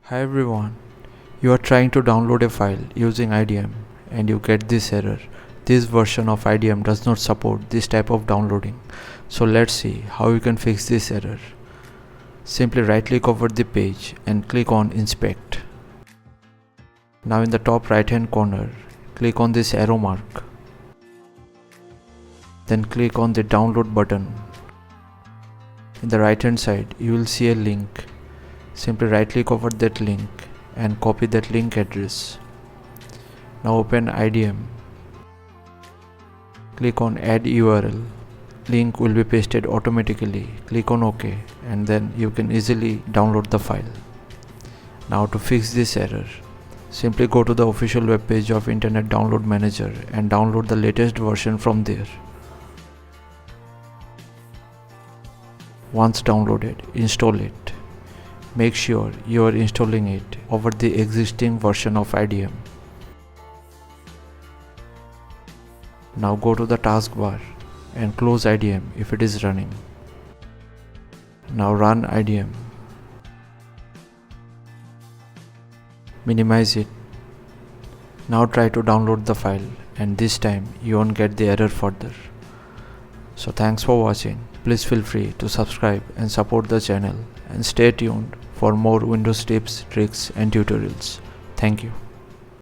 Hi everyone, you are trying to download a file using IDM and you get this error. This version of IDM does not support this type of downloading. So let's see how you can fix this error. Simply right click over the page and click on Inspect. Now in the top right hand corner, click on this arrow mark. Then click on the download button. In the right hand side, you will see a link. Simply right click over that link and copy that link address. Now open IDM. Click on add URL. Link will be pasted automatically. Click on OK and then you can easily download the file. Now to fix this error, simply go to the official web page of Internet Download Manager and download the latest version from there. Once downloaded, install it. Make sure you are installing it over the existing version of IDM. Now go to the taskbar and close IDM if it is running. Now run IDM. Minimize it. Now try to download the file and this time you won't get the error further. So thanks for watching. Please feel free to subscribe and support the channel and stay tuned for more Windows tips, tricks and tutorials. Thank you.